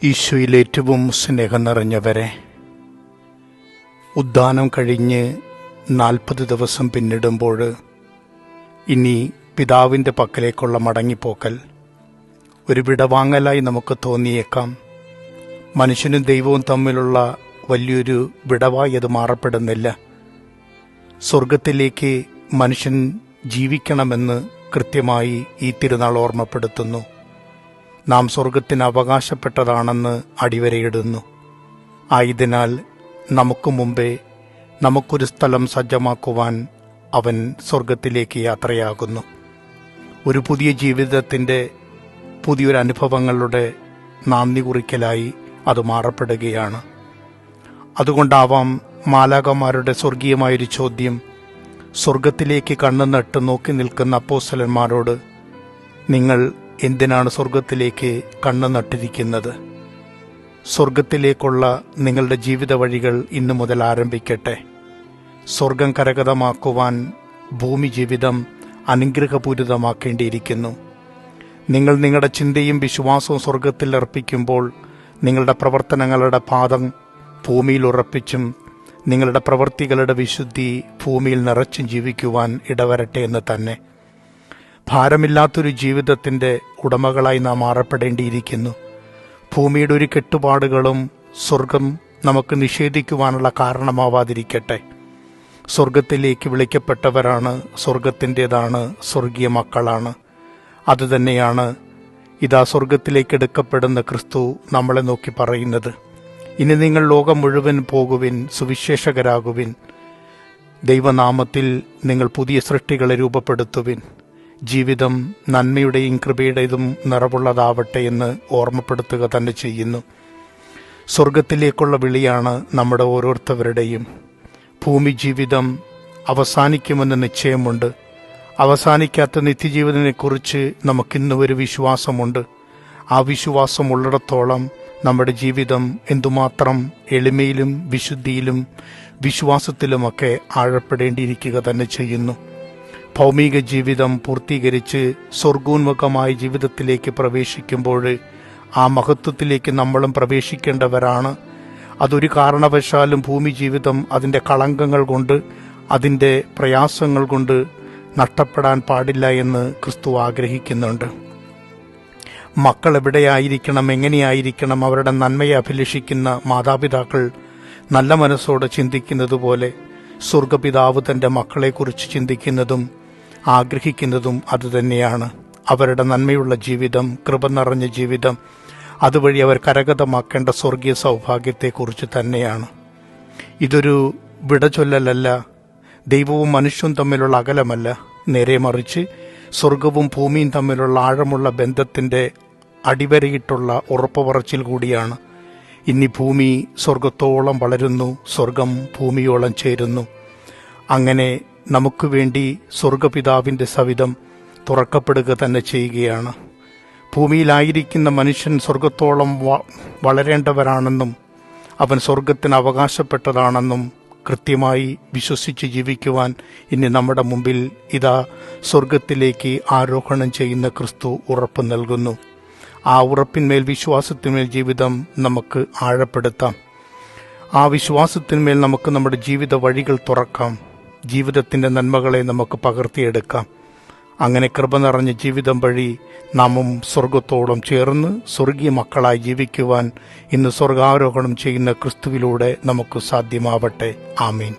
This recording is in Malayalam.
ഈശോയിൽ ഏറ്റവും സ്നേഹം നിറഞ്ഞവരെ, ഉദ്ധാനം കഴിഞ്ഞ് 40 ദിവസം പിന്നിടുമ്പോൾ ഇനി പിതാവിൻ്റെ പക്കലേക്കുള്ള മടങ്ങിപ്പോക്കൽ ഒരു വിടവാങ്ങലായി നമുക്ക് തോന്നിയേക്കാം. മനുഷ്യനും ദൈവവും തമ്മിലുള്ള വലിയൊരു വിടവായി അത് മാറപ്പെടുന്നില്ല. സ്വർഗത്തിലേക്ക് മനുഷ്യൻ ജീവിക്കണമെന്ന് കൃത്യമായി ഈ തിരുനാൾ ഓർമ്മപ്പെടുത്തുന്നു. നാം സ്വർഗത്തിന് അവകാശപ്പെട്ടതാണെന്ന് അടിവരയിടുന്നു. ആയതിനാൽ നമുക്ക് മുമ്പേ നമുക്കൊരു സ്ഥലം സജ്ജമാക്കുവാൻ അവൻ സ്വർഗത്തിലേക്ക് യാത്രയാകുന്നു. ഒരു പുതിയ ജീവിതത്തിൻ്റെ പുതിയൊരു അനുഭവങ്ങളുടെ നാന്ദി കുറിക്കലായി അത് മാറപ്പെടുകയാണ്. അതുകൊണ്ടാവാം മാലാഖമാരുടെ സ്വർഗീയമായൊരു ചോദ്യം സ്വർഗത്തിലേക്ക് കണ്ണു നട്ട് നോക്കി നിൽക്കുന്ന അപ്പോസ്തലന്മാരോട്, നിങ്ങൾ എന്തിനാണ് സ്വർഗത്തിലേക്ക് കണ്ണു നട്ടിരിക്കുന്നത്? സ്വർഗത്തിലേക്കുള്ള നിങ്ങളുടെ ജീവിത വഴികൾ ഇന്നു മുതൽ ആരംഭിക്കട്ടെ. സ്വർഗം കരഗതമാക്കുവാൻ ഭൂമി ജീവിതം അനുഗ്രഹപൂരിതമാക്കേണ്ടിയിരിക്കുന്നു. നിങ്ങൾ നിങ്ങളുടെ ചിന്തയും വിശ്വാസവും സ്വർഗത്തിൽ അർപ്പിക്കുമ്പോൾ നിങ്ങളുടെ പ്രവർത്തനങ്ങളുടെ പാദം ഭൂമിയിൽ ഉറപ്പിച്ചും നിങ്ങളുടെ പ്രവൃത്തികളുടെ വിശുദ്ധി ഭൂമിയിൽ നിറച്ചും ജീവിക്കുവാൻ ഇടവരട്ടെ എന്ന് തന്നെ. ഭാരമില്ലാത്തൊരു ജീവിതത്തിൻ്റെ ഉടമകളായി നാം മാറപ്പെടേണ്ടിയിരിക്കുന്നു. ഭൂമിയുടെ ഒരു കെട്ടുപാടുകളും സ്വർഗം നമുക്ക് നിഷേധിക്കുവാനുള്ള കാരണമാവാതിരിക്കട്ടെ. സ്വർഗത്തിലേക്ക് വിളിക്കപ്പെട്ടവരാണ്, സ്വർഗത്തിൻ്റേതാണ്, സ്വർഗീയ മക്കളാണ്. അതുതന്നെയാണ് ഇതാ സ്വർഗത്തിലേക്ക് എടുക്കപ്പെടുന്ന ക്രിസ്തു നമ്മളെ നോക്കി പറയുന്നത്. ഇനി നിങ്ങൾ ലോകം മുഴുവൻ പോകുവിൻ, സുവിശേഷകരാകുവിൻ, ദൈവനാമത്തിൽ നിങ്ങൾ പുതിയ സൃഷ്ടികളെ രൂപപ്പെടുത്തുവിൻ, ജീവിതം നന്മയുടെയും കൃപയുടേതും നിറവുള്ളതാവട്ടെ എന്ന് ഓർമ്മപ്പെടുത്തുക തന്നെ ചെയ്യുന്നു. സ്വർഗത്തിലേക്കുള്ള വിളിയാണ് നമ്മുടെ ഓരോരുത്തരുടെയും. ഭൂമി ജീവിതം അവസാനിക്കുമെന്ന് നിശ്ചയമുണ്ട്. അവസാനിക്കാത്ത നിത്യജീവിതത്തെക്കുറിച്ച് നമുക്കിന്നും ഒരു വിശ്വാസമുണ്ട്. ആ വിശ്വാസം ഉള്ളിടത്തോളം നമ്മുടെ ജീവിതം എന്തുമാത്രം എളിമയിലും വിശുദ്ധിയിലും വിശ്വാസത്തിലുമൊക്കെ ആഴപ്പെടേണ്ടിയിരിക്കുക തന്നെ ചെയ്യുന്നു. ഭൗമിക ജീവിതം പൂർത്തീകരിച്ച് സ്വർഗോന്മുഖമായ ജീവിതത്തിലേക്ക് പ്രവേശിക്കുമ്പോൾ ആ മഹത്വത്തിലേക്ക് നമ്മളും പ്രവേശിക്കേണ്ടവരാണ്. അതൊരു കാരണവശാലും ഭൂമി ജീവിതം അതിൻ്റെ കളങ്കങ്ങൾ കൊണ്ട്, അതിൻ്റെ പ്രയാസങ്ങൾ കൊണ്ട് നഷ്ടപ്പെടാൻ പാടില്ല എന്ന് ക്രിസ്തു ആഗ്രഹിക്കുന്നുണ്ട്. മക്കൾ എവിടെയായിരിക്കണം, എങ്ങനെയായിരിക്കണം, അവരുടെ നന്മയെ അഭിലഷിക്കുന്ന മാതാപിതാക്കൾ നല്ല മനസ്സോടെ ചിന്തിക്കുന്നത് പോലെ സ്വർഗപിതാവ് തൻ്റെ മക്കളെക്കുറിച്ച് ചിന്തിക്കുന്നതും ആഗ്രഹിക്കുന്നതും അതുതന്നെയാണ്. അവരുടെ നന്മയുള്ള ജീവിതം, കൃപ നിറഞ്ഞ ജീവിതം, അതുവഴി അവർ കരഗതമാക്കേണ്ട സ്വർഗീയ സൗഭാഗ്യത്തെക്കുറിച്ച് തന്നെയാണ്. ഇതൊരു വിടചൊല്ലലല്ല, ദൈവവും മനുഷ്യനും തമ്മിലുള്ള അകലമല്ല. നേരെ മറിച്ച് സ്വർഗവും ഭൂമിയും തമ്മിലുള്ള ആഴമുള്ള ബന്ധത്തിൻ്റെ അടിവരയിട്ടുള്ള ഉറപ്പുപറച്ചിൽ കൂടിയാണ്. ഇനി ഭൂമി സ്വർഗത്തോളം വളരുന്നു, സ്വർഗം ഭൂമിയോളം ചേരുന്നു. അങ്ങനെ നമുക്ക് വേണ്ടി സ്വർഗപിതാവിൻ്റെ സവിധം തുറക്കപ്പെടുക തന്നെ ചെയ്യുകയാണ്. ഭൂമിയിലായിരിക്കുന്ന മനുഷ്യൻ സ്വർഗത്തോളം വളരേണ്ടവരാണെന്നും അവൻ സ്വർഗത്തിന് അവകാശപ്പെട്ടതാണെന്നും കൃത്യമായി വിശ്വസിച്ച് ജീവിക്കുവാൻ ഇനി നമ്മുടെ മുമ്പിൽ ഇതാ സ്വർഗത്തിലേക്ക് ആരോഹണം ചെയ്യുന്ന ക്രിസ്തു ഉറപ്പ് നൽകുന്നു. ആ ഉറപ്പിന്മേൽ, വിശ്വാസത്തിന്മേൽ ജീവിതം നമുക്ക് ആഴപ്പെടുത്താം. ആ വിശ്വാസത്തിന്മേൽ നമുക്ക് നമ്മുടെ ജീവിത വഴികൾ തുറക്കാം. ജീവിതത്തിൻ്റെ നന്മകളെ നമുക്ക് പകർത്തിയെടുക്കാം. അങ്ങനെ കൃപ നിറഞ്ഞ ജീവിതം വഴി നാമും സ്വർഗത്തോളം ചേർന്ന് സ്വർഗീയ മക്കളായി ജീവിക്കുവാൻ ഇന്ന് സ്വർഗാരോഹണം ചെയ്യുന്ന ക്രിസ്തുവിലൂടെ നമുക്ക് സാധ്യമാവട്ടെ. ആമീൻ.